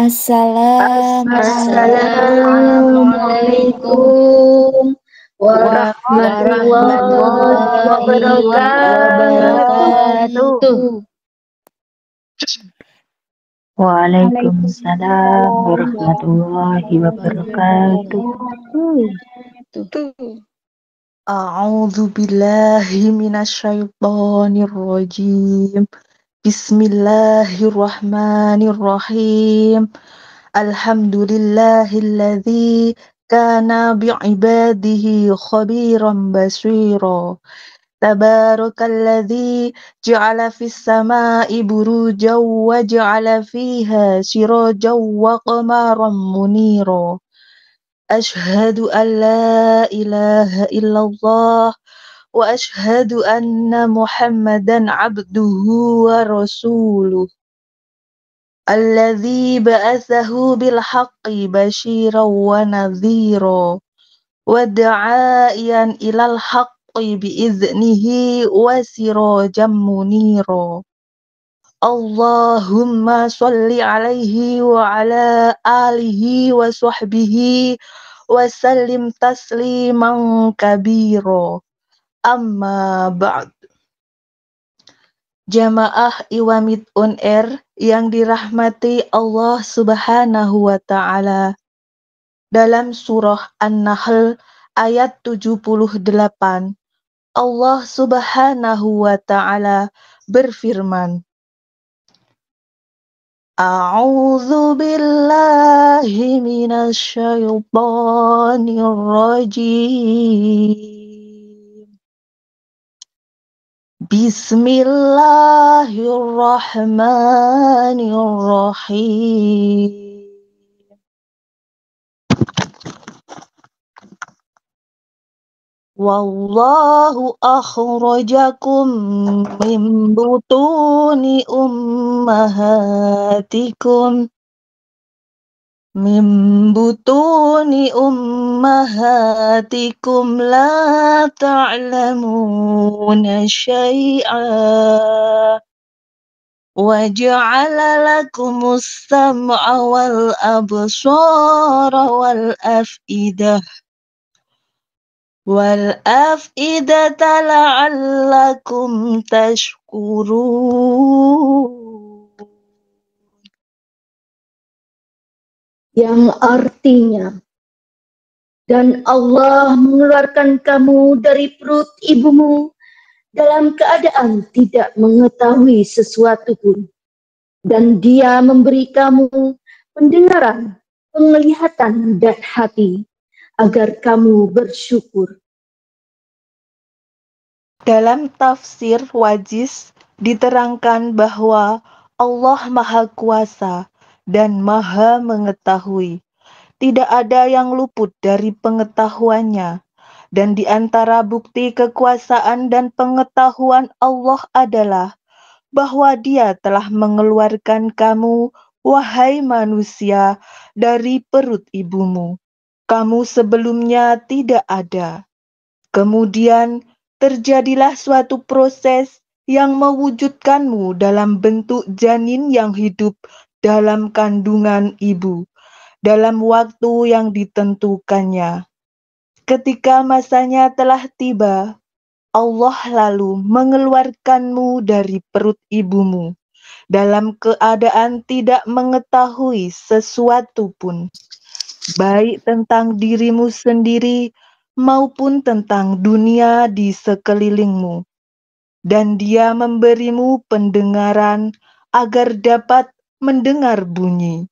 Assalamualaikum warahmatullahi wabarakatuh. Waalaikumsalam warahmatullahi wabarakatuh. A'udzu billahi minasyaitonir rajim. Bismillahirrahmanirrahim. Alhamdulillahilladzi kana bi'ibadihi khabiran basira. Tabarakalladzi ja'ala fis sama'i burujan wa ja'ala fiha sirajan wa qamaran munira. Asyhadu an la ilaha illallah wa asyhadu anna Muhammadan abduhu wa rasuluh. Alladzi ba'athahu bil haqqi basyiran wa nadhira wa da'iyan ilal haqqi biiznihi wa sirajan munira. Allahumma sholli alaihi wa ala alihi wa sahbihi wa sallim tasliman kabira. Amma ba'd. Jamaah Iwamid On Air yang dirahmati Allah Subhanahu wa Ta'ala. Dalam surah An-Nahl ayat 78, Allah Subhanahu wa Ta'ala berfirman, A'udzu billahi minasyaitonir rajim. Bismillahirrahmanirrahim. Wallahu akhrajakum min butuni ummahatikum la ta'lamuna syai'a wa ja'ala lakumus sam'a wal absara wal af'idata la'allakum tashkurun. Yang artinya, dan Allah mengeluarkan kamu dari perut ibumu dalam keadaan tidak mengetahui sesuatu pun, dan Dia memberi kamu pendengaran, penglihatan, dan hati agar kamu bersyukur. Dalam tafsir Wajiz diterangkan bahwa Allah Maha Kuasa dan Maha Mengetahui. Tidak ada yang luput dari pengetahuannya. Dan di antara bukti kekuasaan dan pengetahuan Allah adalah bahwa Dia telah mengeluarkan kamu, wahai manusia, dari perut ibumu. Kamu sebelumnya tidak ada. Kemudian terjadilah suatu proses yang mewujudkanmu dalam bentuk janin yang hidup dalam kandungan ibu, dalam waktu yang ditentukannya. Ketika masanya telah tiba, Allah lalu mengeluarkanmu dari perut ibumu, dalam keadaan tidak mengetahui sesuatu pun, baik tentang dirimu sendiri maupun tentang dunia di sekelilingmu. Dan Dia memberimu pendengaran agar dapat mendengar bunyi,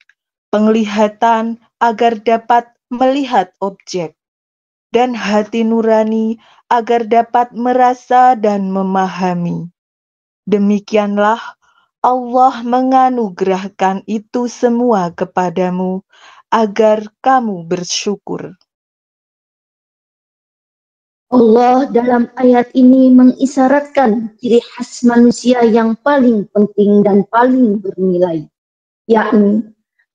penglihatan agar dapat melihat objek, dan hati nurani agar dapat merasa dan memahami. Demikianlah Allah menganugerahkan itu semua kepadamu, agar kamu bersyukur. Allah dalam ayat ini mengisyaratkan ciri khas manusia yang paling penting dan paling bernilai, yakni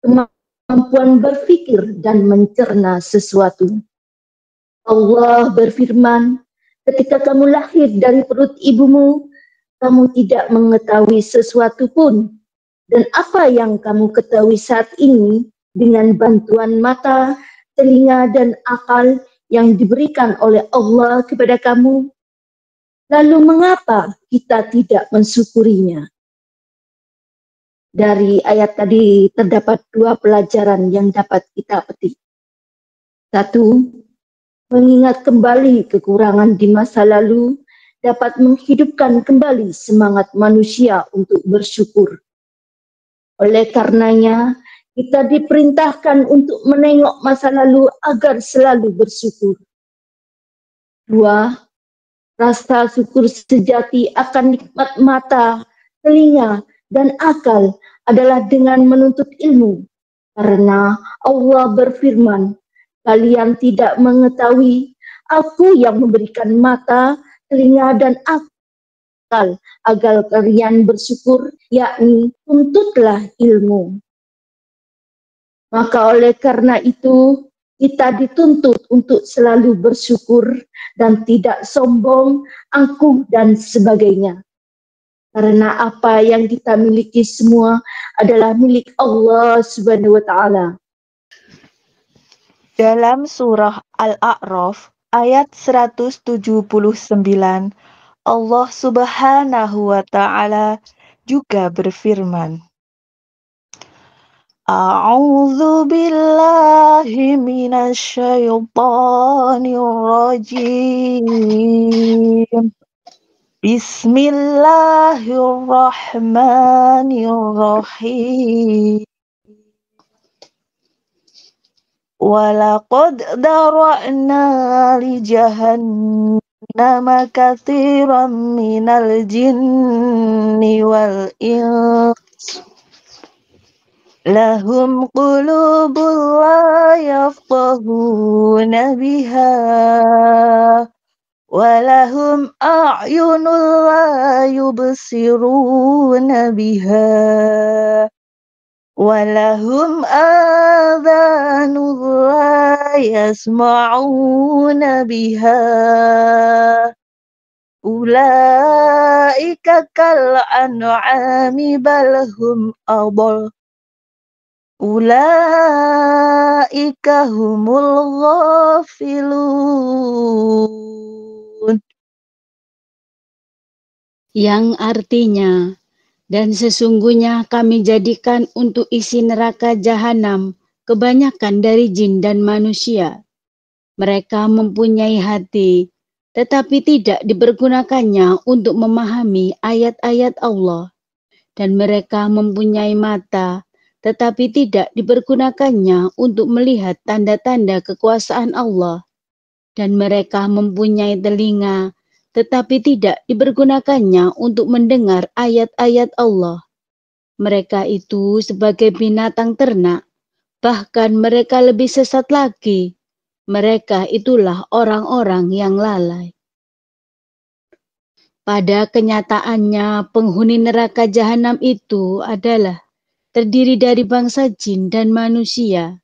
kemampuan berpikir dan mencerna sesuatu. Allah berfirman, ketika kamu lahir dari perut ibumu, kamu tidak mengetahui sesuatu pun, Dan apa yang kamu ketahui saat ini dengan bantuan mata, telinga, dan akal yang diberikan oleh Allah kepada kamu, lalu mengapa kita tidak mensyukurinya? Dari ayat tadi terdapat dua pelajaran yang dapat kita petik. Satu, mengingat kembali kekurangan di masa lalu dapat menghidupkan kembali semangat manusia untuk bersyukur. Oleh karenanya, kita diperintahkan untuk menengok masa lalu agar selalu bersyukur. Dua, rasa syukur sejati akan nikmat mata, telinga, dan akal adalah dengan menuntut ilmu. Karena Allah berfirman, kalian tidak mengetahui, aku yang memberikan mata, telinga, dan akal agar kalian bersyukur, yakni tuntutlah ilmu. Maka oleh karena itu, kita dituntut untuk selalu bersyukur dan tidak sombong, angkuh, dan sebagainya. Karena apa yang kita miliki semua adalah milik Allah Subhanahu wa Ta'ala. Dalam surah Al-A'raf ayat 179, Allah Subhanahu wa Ta'ala juga berfirman, A'udzu billahi minasy syaithanir rajim. Bismillahirrahmanirrahim. Walaqad dara'na li jahannama katsiran minal jinni wal ins. Lahum qulubun la yafqahuna biha walahum a'yunun la yubsiruna biha walahum adhanun la yasma'una biha ulaika kal an'ami bal hum adall ulaika humul ghafilun. Yang artinya, dan sesungguhnya kami jadikan untuk isi neraka jahanam kebanyakan dari jin dan manusia. Mereka mempunyai hati, tetapi tidak dipergunakannya untuk memahami ayat-ayat Allah. Dan mereka mempunyai mata, tetapi tidak dipergunakannya untuk melihat tanda-tanda kekuasaan Allah. Dan mereka mempunyai telinga, tetapi tidak dipergunakannya untuk mendengar ayat-ayat Allah. Mereka itu sebagai binatang ternak, bahkan mereka lebih sesat lagi. Mereka itulah orang-orang yang lalai. Pada kenyataannya, penghuni neraka jahanam itu adalah terdiri dari bangsa jin dan manusia.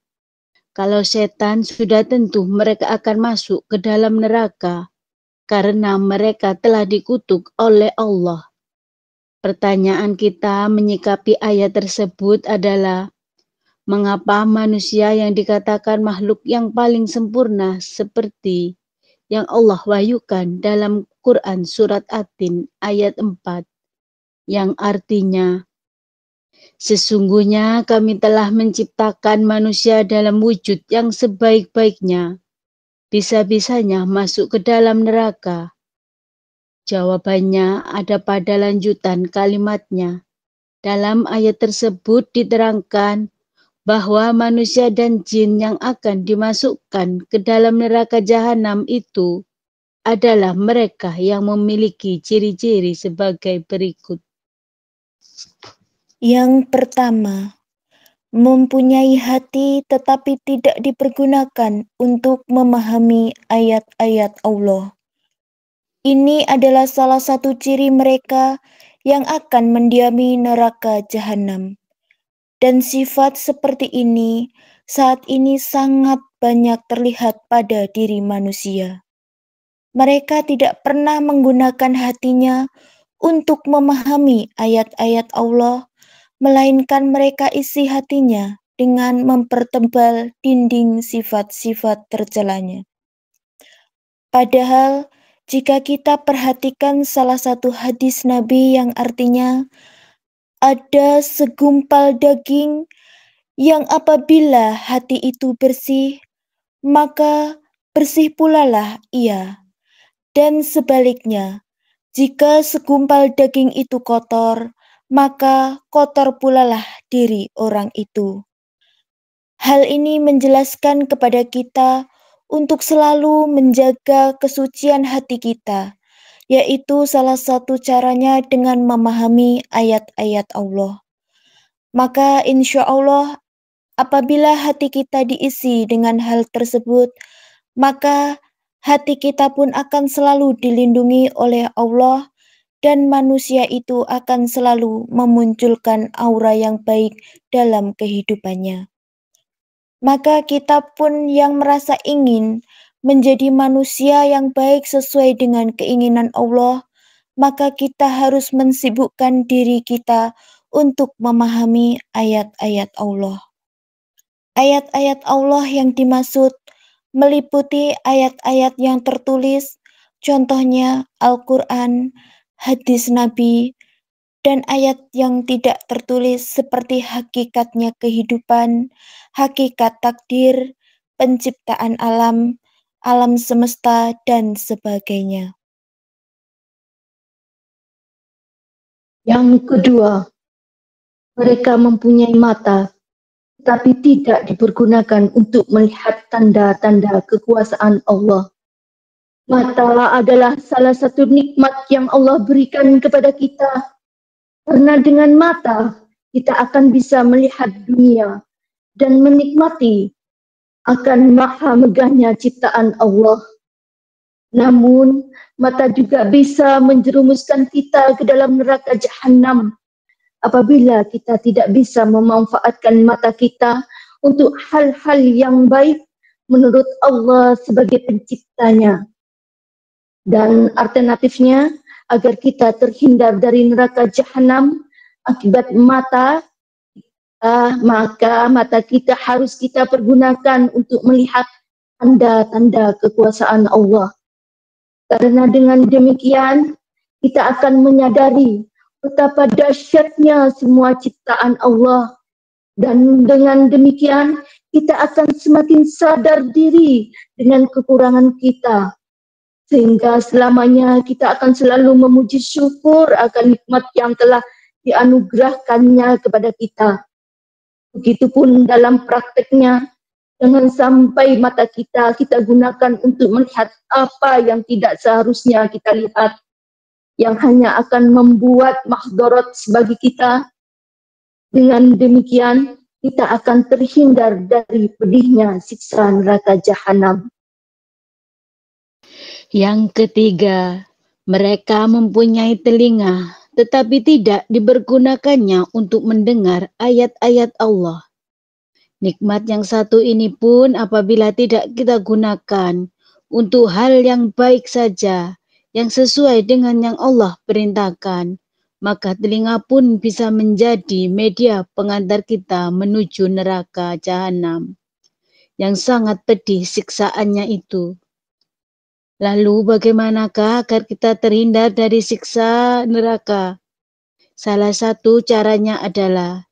Kalau setan, sudah tentu mereka akan masuk ke dalam neraka, karena mereka telah dikutuk oleh Allah. Pertanyaan kita menyikapi ayat tersebut adalah, mengapa manusia yang dikatakan makhluk yang paling sempurna seperti yang Allah wahyukan dalam Quran Surat At-Tin ayat 4, yang artinya, sesungguhnya kami telah menciptakan manusia dalam wujud yang sebaik-baiknya, bisa-bisanya masuk ke dalam neraka. Jawabannya ada pada lanjutan kalimatnya. Dalam ayat tersebut diterangkan bahwa manusia dan jin yang akan dimasukkan ke dalam neraka jahanam itu adalah mereka yang memiliki ciri-ciri sebagai berikut. Yang pertama, mempunyai hati tetapi tidak dipergunakan untuk memahami ayat-ayat Allah. Ini adalah salah satu ciri mereka yang akan mendiami neraka jahanam. Dan sifat seperti ini saat ini sangat banyak terlihat pada diri manusia. Mereka tidak pernah menggunakan hatinya untuk memahami ayat-ayat Allah, melainkan mereka isi hatinya dengan mempertebal dinding sifat-sifat tercelanya. Padahal, jika kita perhatikan salah satu hadis Nabi yang artinya ada segumpal daging yang apabila hati itu bersih, maka bersih pulalah ia. Dan sebaliknya, jika segumpal daging itu kotor, maka kotor pulalah diri orang itu. Hal ini menjelaskan kepada kita untuk selalu menjaga kesucian hati kita, yaitu salah satu caranya dengan memahami ayat-ayat Allah. Maka insya Allah, apabila hati kita diisi dengan hal tersebut, maka hati kita pun akan selalu dilindungi oleh Allah dan manusia itu akan selalu memunculkan aura yang baik dalam kehidupannya. Maka kita pun yang merasa ingin menjadi manusia yang baik sesuai dengan keinginan Allah, maka kita harus mensibukkan diri kita untuk memahami ayat-ayat Allah. Ayat-ayat Allah yang dimaksud meliputi ayat-ayat yang tertulis, contohnya Al-Quran, hadis Nabi, dan ayat yang tidak tertulis seperti hakikatnya kehidupan, hakikat takdir, penciptaan alam, alam semesta, dan sebagainya. Yang kedua, mereka mempunyai mata, tetapi tidak dipergunakan untuk melihat tanda-tanda kekuasaan Allah. Mata adalah salah satu nikmat yang Allah berikan kepada kita. Karena dengan mata, kita akan bisa melihat dunia dan menikmati akan maha megahnya ciptaan Allah. Namun, mata juga bisa menjerumuskan kita ke dalam neraka Jahannam apabila kita tidak bisa memanfaatkan mata kita untuk hal-hal yang baik menurut Allah sebagai penciptanya. Dan alternatifnya, agar kita terhindar dari neraka Jahannam akibat mata, maka mata kita harus kita pergunakan untuk melihat tanda-tanda kekuasaan Allah. Karena dengan demikian, kita akan menyadari betapa dahsyatnya semua ciptaan Allah. Dan dengan demikian, kita akan semakin sadar diri dengan kekurangan kita. Sehingga selamanya kita akan selalu memuji syukur akan nikmat yang telah dianugerahkannya kepada kita. Begitupun dalam prakteknya, jangan sampai mata kita gunakan untuk melihat apa yang tidak seharusnya kita lihat, yang hanya akan membuat mahdarat bagi kita. Dengan demikian, kita akan terhindar dari pedihnya siksa neraka Jahannam. Yang ketiga, mereka mempunyai telinga, tetapi tidak dipergunakannya untuk mendengar ayat-ayat Allah. Nikmat yang satu ini pun apabila tidak kita gunakan untuk hal yang baik saja, yang sesuai dengan yang Allah perintahkan, maka telinga pun bisa menjadi media pengantar kita menuju neraka Jahannam, yang sangat pedih siksaannya itu. Lalu bagaimanakah agar kita terhindar dari siksa neraka? Salah satu caranya adalah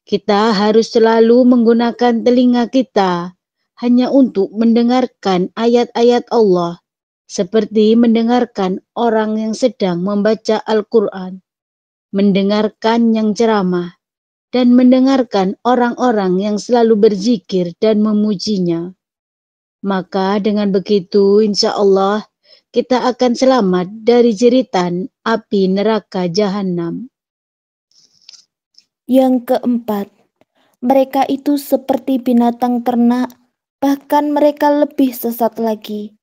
kita harus selalu menggunakan telinga kita hanya untuk mendengarkan ayat-ayat Allah, seperti mendengarkan orang yang sedang membaca Al-Quran, mendengarkan yang ceramah, dan mendengarkan orang-orang yang selalu berzikir dan memujinya. Maka dengan begitu insya Allah kita akan selamat dari jeritan api neraka Jahannam. Yang keempat, mereka itu seperti binatang ternak, bahkan mereka lebih sesat lagi.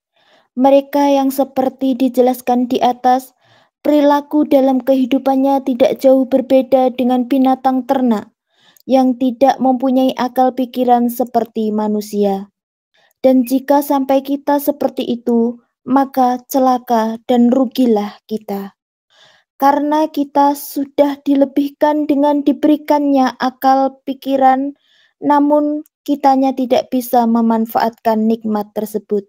Mereka yang seperti dijelaskan di atas, perilaku dalam kehidupannya tidak jauh berbeda dengan binatang ternak yang tidak mempunyai akal pikiran seperti manusia. Dan jika sampai kita seperti itu, maka celaka dan rugilah kita. karena kita sudah dilebihkan dengan diberikannya akal pikiran, namun kitanya tidak bisa memanfaatkan nikmat tersebut.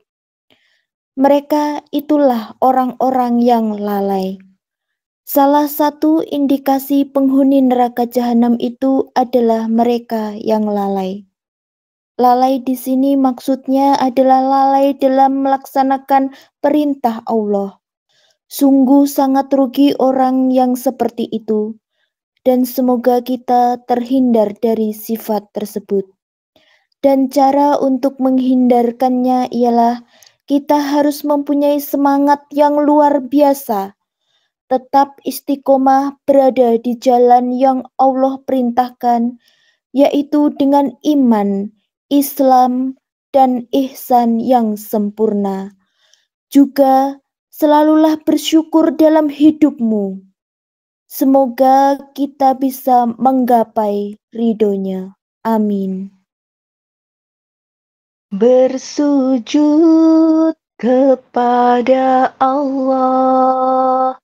Mereka itulah orang-orang yang lalai. Salah satu indikasi penghuni neraka jahanam itu adalah mereka yang lalai. Lalai di sini maksudnya adalah lalai dalam melaksanakan perintah Allah. Sungguh sangat rugi orang yang seperti itu, dan semoga kita terhindar dari sifat tersebut. Dan cara untuk menghindarkannya ialah kita harus mempunyai semangat yang luar biasa, tetap istiqomah berada di jalan yang Allah perintahkan, yaitu dengan iman, Islam, dan ihsan yang sempurna. Juga selalulah bersyukur dalam hidupmu. Semoga kita bisa menggapai ridhonya. Amin. Bersujud kepada Allah,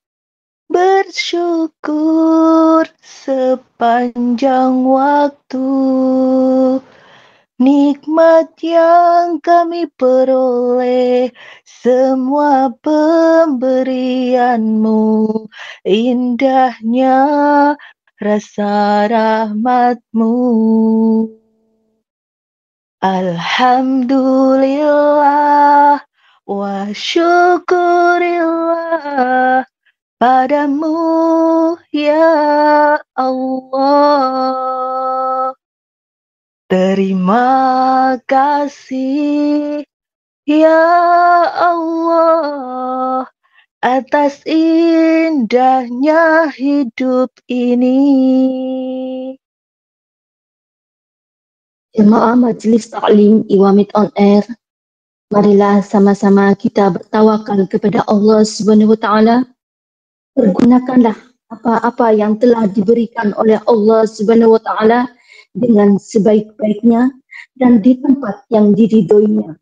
bersyukur sepanjang waktu. Nikmat yang kami peroleh, semua pemberianmu, indahnya rasa rahmatmu. Alhamdulillah wa syukurillah padamu ya Allah. Terima kasih ya Allah atas indahnya hidup ini. Jemaah Majelis Ta'lim Iwamit on Air, marilah sama-sama kita bertawakal kepada Allah Subhanahu wa taala. Pergunakanlah apa-apa yang telah diberikan oleh Allah Subhanahu wa taala dengan sebaik-baiknya dan di tempat yang diridhoinya.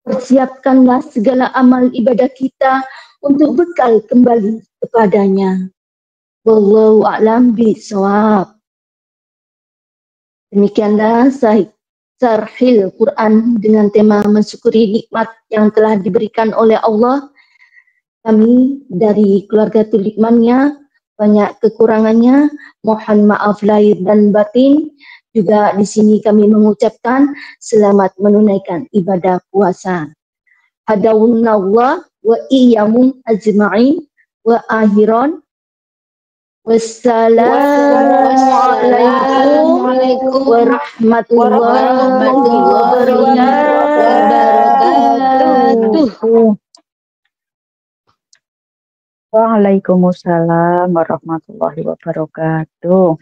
Persiapkanlah segala amal ibadah kita untuk bekal kembali kepadanya. Wallahu a'lam bishawab. Demikianlah Sarhil Quran dengan tema mensyukuri nikmat yang telah diberikan oleh Allah. Kami dari keluarga Tulikmannya banyak kekurangannya, mohon maaf lahir dan batin. Juga di sini kami mengucapkan selamat menunaikan ibadah puasa. Hadawunallah wa iyyakum ajma'in wa akhiran. Wassalamualaikum warahmatullahi wabarakatuh. Waalaikumsalam warahmatullahi wabarakatuh.